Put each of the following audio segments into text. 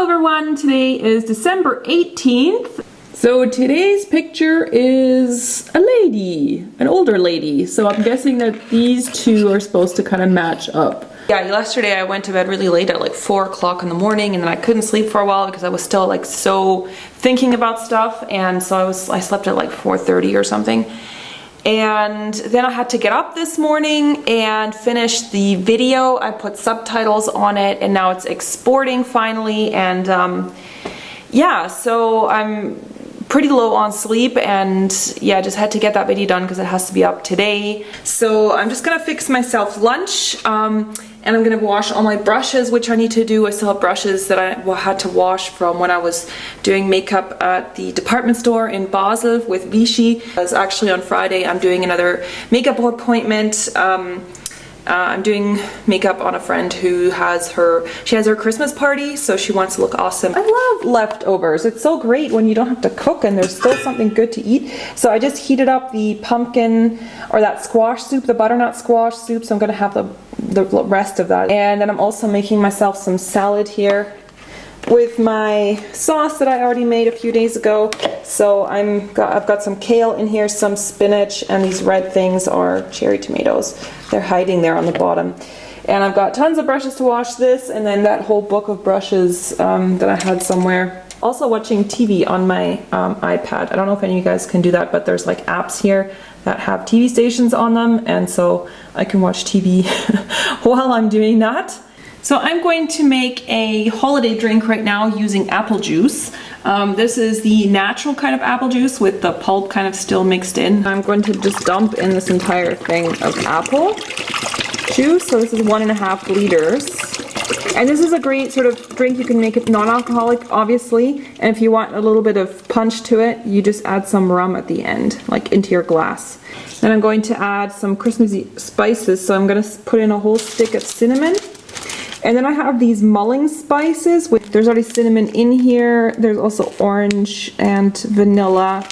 everyone, today is December 18th. So today's picture is a lady, an older lady. So I'm guessing that these two are supposed to kind of match up. Yeah, yesterday I went to bed really late at like 4 o'clock in the morning, and then I couldn't sleep for a while because I was still like so thinking about stuff, and so I slept at like 4:30 or something. And then I had to get up this morning and finish the video. I put subtitles on it and now it's exporting finally, and yeah, so I'm pretty low on sleep, and yeah, just had to get that video done because it has to be up today. So I'm just gonna fix myself lunch, and I'm gonna wash all my brushes, which I need to do. I still have brushes that I had to wash from when I was doing makeup at the department store in Basel with Vichy. As actually on Friday I'm doing another makeup appointment. I'm doing makeup on a friend who has her Christmas party, so she wants to look awesome. I love leftovers. It's so great when you don't have to cook and there's still something good to eat. So I just heated up the pumpkin, or that squash soup, the butternut squash soup, so I'm gonna have the rest of that. And then I'm also making myself some salad here with my sauce that I already made a few days ago. So I've got some kale in here, some spinach, and these red things are cherry tomatoes. They're hiding there on the bottom. And I've got tons of brushes to wash this, and then that whole book of brushes that I had somewhere. Also watching TV on my iPad. I don't know if any of you guys can do that, but there's like apps here that have TV stations on them, and so I can watch TV while I'm doing that. So I'm going to make a holiday drink right now using apple juice. This is the natural kind of apple juice with the pulp kind of still mixed in. I'm going to just dump in this entire thing of apple juice. So this is 1.5 liters. And this is a great sort of drink. You can make it non-alcoholic, obviously. And if you want a little bit of punch to it, you just add some rum at the end, like into your glass. Then I'm going to add some Christmassy spices. So I'm going to put in a whole stick of cinnamon. And then I have these mulling spices. There's already cinnamon in here. There's also orange and vanilla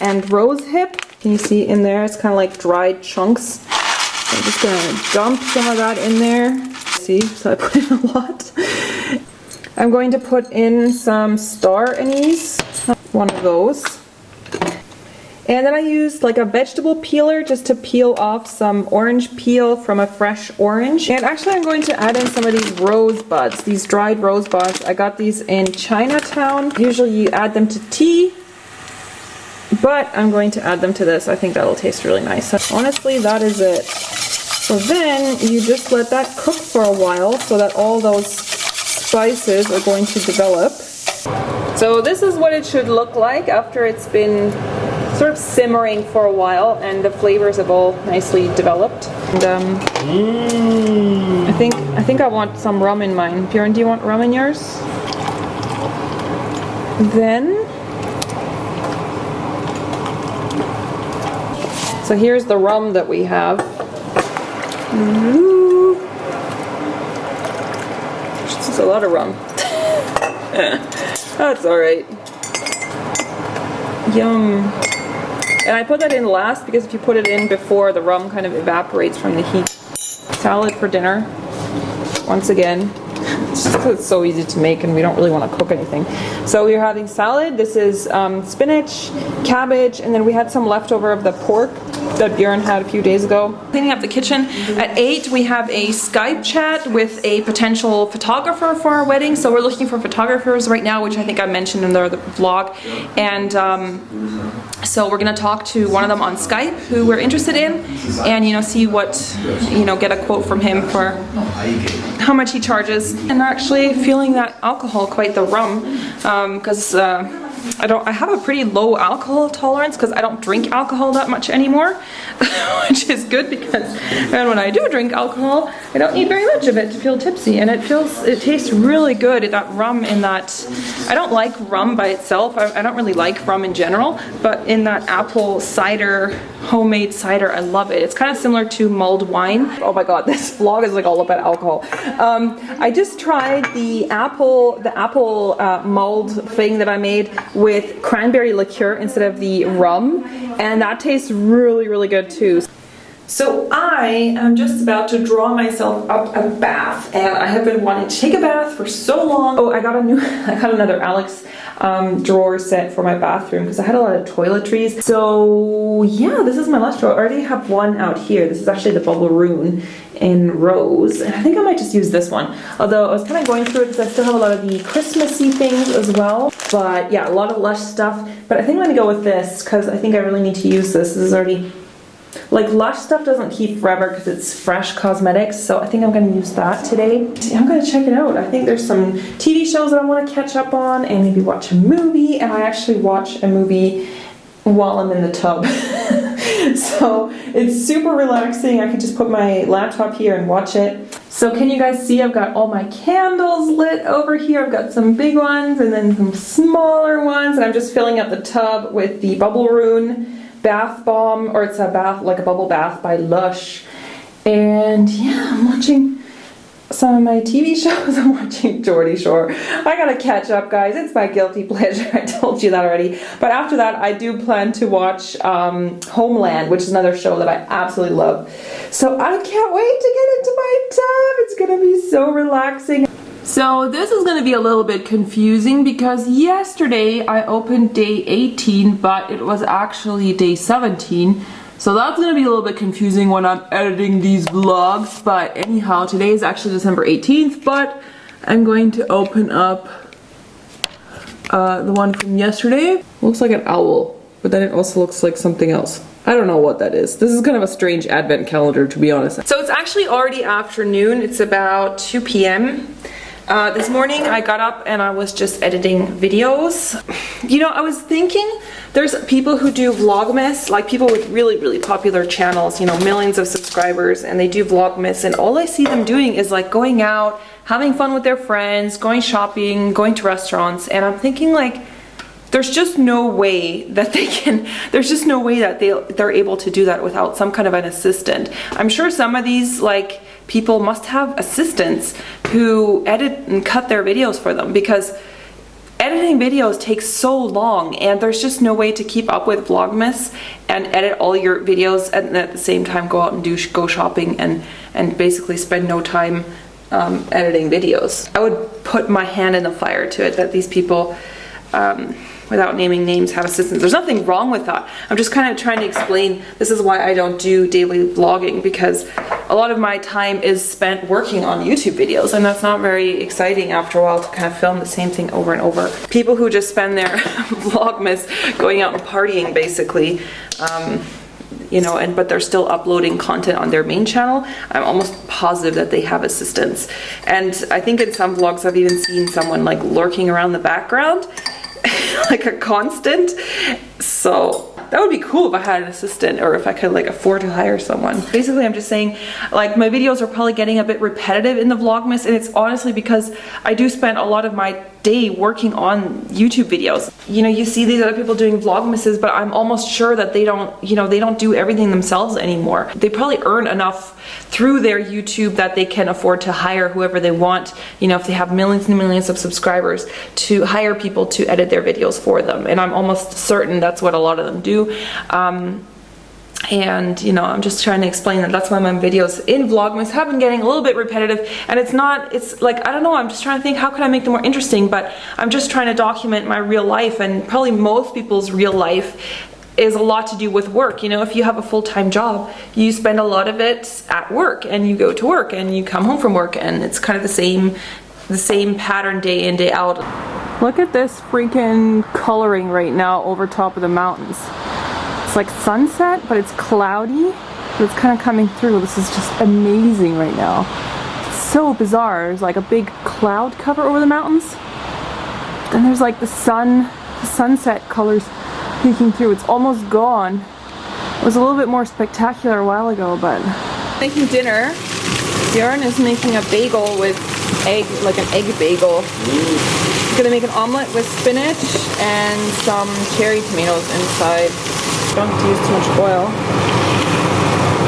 and rose hip. Can you see in there? It's kind of like dried chunks. So I'm just gonna dump some of that in there. See, so I put in a lot. I'm going to put in some star anise, one of those. And then I used like a vegetable peeler just to peel off some orange peel from a fresh orange. And actually I'm going to add in some of these rosebuds, these dried rosebuds. I got these in Chinatown. Usually you add them to tea, but I'm going to add them to this. I think that'll taste really nice. So honestly, that is it. So then you just let that cook for a while so that all those spices are going to develop. So this is what it should look like after it's been sort of simmering for a while and the flavors have all nicely developed. And I think I want some rum in mine. Björn, do you want rum in yours? Then, so here's the rum that we have. This is a lot of rum. That's alright. Yum. And I put that in last because if you put it in before, the rum kind of evaporates from the heat. Salad for dinner, once again. It's just because it's so easy to make and we don't really want to cook anything. So we're having salad. This is spinach, cabbage, and then we had some leftover of the pork that Björn had a few days ago. Cleaning up the kitchen. At 8 we have a Skype chat with a potential photographer for our wedding. So we're looking for photographers right now, which I think I mentioned in the vlog. And so we're gonna talk to one of them on Skype who we're interested in, and see what, get a quote from him for how much he charges. And they're actually feeling that alcohol, quite the rum, because I have a pretty low alcohol tolerance because I don't drink alcohol that much anymore, which is good because when I do drink alcohol, I don't need very much of it to feel tipsy, and it tastes really good. That rum in that, I don't like rum by itself. I don't really like rum in general, but in that apple cider, homemade cider, I love it. It's kind of similar to mulled wine. Oh my god, this vlog is like all about alcohol. I just tried the apple mulled thing that I made with cranberry liqueur instead of the rum, and that tastes really, really good too. So I am just about to draw myself up a bath, and I have been wanting to take a bath for so long. Oh, I got another Alex drawer set for my bathroom because I had a lot of toiletries. So yeah, this is my last drawer. I already have one out here. This is actually the Bubble Rune in rose, and I think I might just use this one. Although I was kind of going through it because I still have a lot of the Christmassy things as well. But yeah, a lot of Lush stuff. But I think I'm gonna go with this because I think I really need to use this. This is already, like, Lush stuff doesn't keep forever because it's fresh cosmetics, so I think I'm going to use that today. I'm going to check it out. I think there's some TV shows that I want to catch up on and maybe watch a movie, and I actually watch a movie while I'm in the tub. So it's super relaxing. I can just put my laptop here and watch it. So can you guys see I've got all my candles lit over here. I've got some big ones and then some smaller ones, and I'm just filling up the tub with the Bubble Rune bath bomb, or it's a bath, like a bubble bath by Lush. And yeah, I'm watching some of my TV shows. I'm watching Geordie Shore. I gotta catch up, guys. It's my guilty pleasure. I told you that already. But after that, I do plan to watch Homeland, which is another show that I absolutely love. So I can't wait to get into my tub. It's gonna be so relaxing. So this is going to be a little bit confusing because yesterday I opened day 18, but it was actually day 17. So that's going to be a little bit confusing when I'm editing these vlogs. But anyhow, today is actually December 18th, but I'm going to open up the one from yesterday. Looks like an owl, but then it also looks like something else. I don't know what that is. This is kind of a strange advent calendar, to be honest. So it's actually already afternoon. It's about 2 p.m. This morning I got up and I was just editing videos. You know, I was thinking there's people who do Vlogmas, like people with really, really popular channels, you know, millions of subscribers, and they do Vlogmas, and all I see them doing is like going out, having fun with their friends, going shopping, going to restaurants, and I'm thinking like, there's just no way that they can, there's just no way that they're able to do that without some kind of an assistant. I'm sure some of these like people must have assistants who edit and cut their videos for them, because editing videos takes so long and there's just no way to keep up with Vlogmas and edit all your videos and at the same time go out and go shopping and basically spend no time editing videos. I would put my hand in the fire to it that these people without naming names, have assistants. There's nothing wrong with that. I'm just kind of trying to explain this is why I don't do daily vlogging, because a lot of my time is spent working on YouTube videos, and that's not very exciting after a while to kind of film the same thing over and over. People who just spend their Vlogmas going out and partying basically, you know, but they're still uploading content on their main channel, I'm almost positive that they have assistants. And I think in some vlogs I've even seen someone like lurking around the background like a constant. So that would be cool if I had an assistant, or if I could like afford to hire someone. Basically, I'm just saying, like, my videos are probably getting a bit repetitive in the Vlogmas, and it's honestly because I do spend a lot of my day working on YouTube videos. You know, you see these other people doing Vlogmases, but I'm almost sure that they don't, you know, they don't do everything themselves anymore. They probably earn enough through their YouTube that they can afford to hire whoever they want, you know, if they have millions and millions of subscribers, to hire people to edit their videos for them. And I'm almost certain that's what a lot of them do. And you know, I'm just trying to explain that that's why my videos in Vlogmas have been getting a little bit repetitive, and it's like, I don't know, I'm just trying to think how can I make them more interesting, but I'm just trying to document my real life, and probably most people's real life is a lot to do with work. You know, if you have a full-time job, you spend a lot of it at work, and you go to work and you come home from work, and it's kind of the same pattern day in, day out. Look at this freaking coloring right now over top of the mountains. It's like sunset, but it's cloudy, but it's kind of coming through. This is just amazing right now. It's so bizarre. There's like a big cloud cover over the mountains. Then there's like the sunset colors peeking through. It's almost gone. It was a little bit more spectacular a while ago, but... Making dinner. Bjorn is making a bagel with egg, like an egg bagel. He's gonna make an omelet with spinach and some cherry tomatoes inside. Don't have to use too much oil.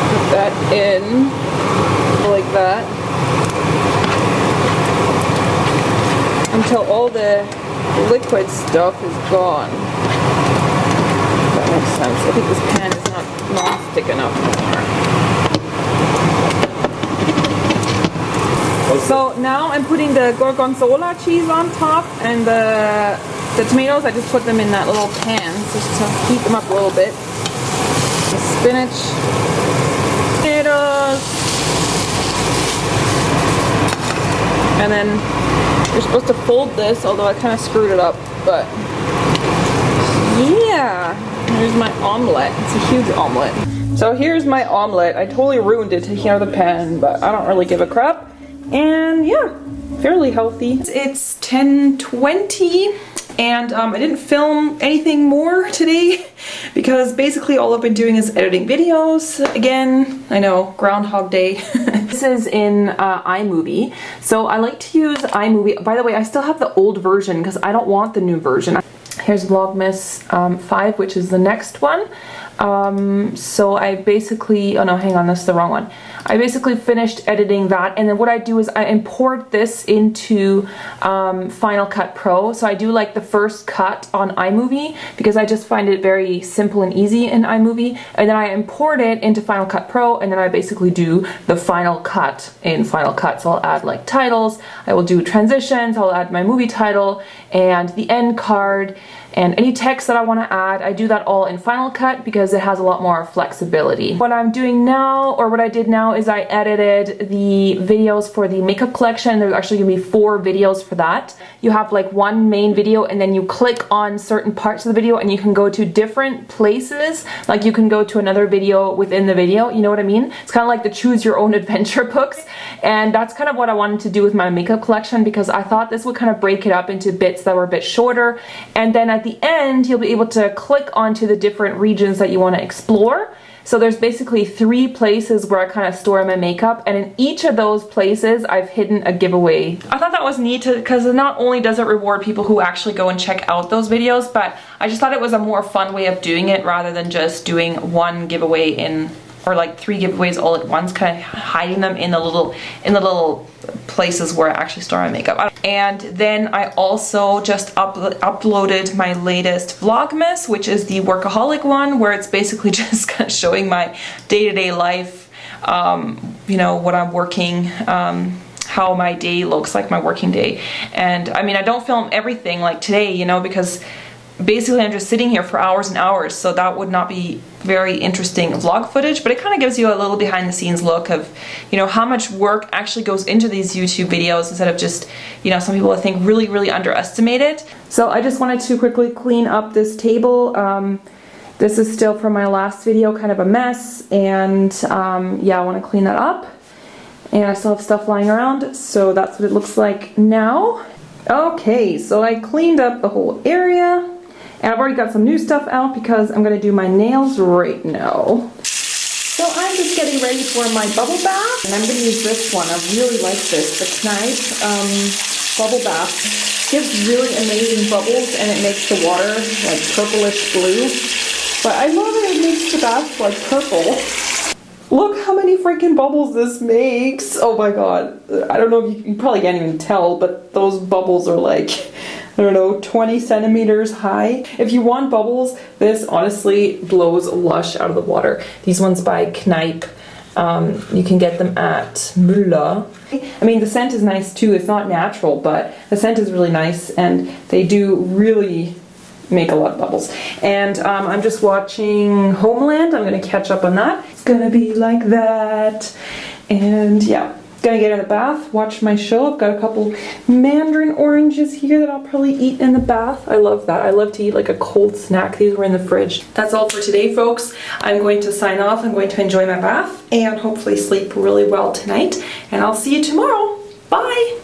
Put that in like that until all the liquid stuff is gone. If that makes sense. I think this pan is not non-stick enough. So now I'm putting the gorgonzola cheese on top, and the tomatoes, I just put them in that little pan just to heat them up a little bit. The spinach, potatoes, and then you're supposed to fold this, although I kind of screwed it up, but yeah, here's my omelet. It's a huge omelet. So here's my omelet. I totally ruined it taking out of the pan, but I don't really give a crap. And yeah, fairly healthy. It's 10:20 and I didn't film anything more today because basically all I've been doing is editing videos. Again, I know, Groundhog Day. This is in iMovie. So I like to use iMovie. By the way, I still have the old version because I don't want the new version. Here's Vlogmas 5, which is the next one. So I basically, oh no, hang on, that's the wrong one. I basically finished editing that, and then what I do is I import this into Final Cut Pro. So I do like the first cut on iMovie because I just find it very simple and easy in iMovie, and then I import it into Final Cut Pro, and then I basically do the final cut in Final Cut. So I'll add like titles, I will do transitions, I'll add my movie title and the end card, and any text that I want to add. I do that all in Final Cut because it has a lot more flexibility. What I'm doing now, or what I did now, is I edited the videos for the makeup collection. There's actually going to be 4 videos for that. You have like one main video, and then you click on certain parts of the video and you can go to different places. Like you can go to another video within the video, you know what I mean? It's kind of like the choose your own adventure books, and that's kind of what I wanted to do with my makeup collection because I thought this would kind of break it up into bits that were a bit shorter, and then at the end you'll be able to click onto the different regions that you want to explore. So there's basically 3 places where I kind of store my makeup, and in each of those places I've hidden a giveaway. I thought that was neat because not only does it reward people who actually go and check out those videos, but I just thought it was a more fun way of doing it rather than just doing one giveaway in, or like 3 giveaways all at once, kind of hiding them in the little places where I actually store my makeup. And then I also just uploaded my latest Vlogmas, which is the workaholic one, where it's basically just kind of showing my day-to-day life, you know, what I'm working, how my day looks like, my working day. And I mean, I don't film everything like today, you know, because basically I'm just sitting here for hours and hours, so that would not be very interesting vlog footage, but it kind of gives you a little behind the scenes look of, you know, how much work actually goes into these YouTube videos instead of just, you know, some people I think really underestimate it. So I just wanted to quickly clean up this table. This is still from my last video, kind of a mess, and yeah, I want to clean that up. And I still have stuff lying around, so that's what it looks like now. Okay, so I cleaned up the whole area. And I've already got some new stuff out because I'm going to do my nails right now. So I'm just getting ready for my bubble bath. And I'm going to use this one. I really like this. The Kneipp bubble bath. It gives really amazing bubbles and it makes the water like purplish blue. But I love it. It makes the bath like purple. Look how many freaking bubbles this makes. Oh my god. I don't know if you probably can't even tell, but those bubbles are like, I don't know, 20 centimeters high. If you want bubbles, this honestly blows lush out of the water. These ones by Kneipp. You can get them at Müller. I mean, the scent is nice too. It's not natural, but the scent is really nice, and they do really make a lot of bubbles. And I'm just watching Homeland. I'm gonna catch up on that. It's gonna be like that. And yeah, gonna get in the bath, watch my show. I've got a couple mandarin oranges here that I'll probably eat in the bath. I love that. I love to eat like a cold snack. These were in the fridge. That's all for today, folks. I'm going to sign off. I'm going to enjoy my bath and hopefully sleep really well tonight. And I'll see you tomorrow. Bye!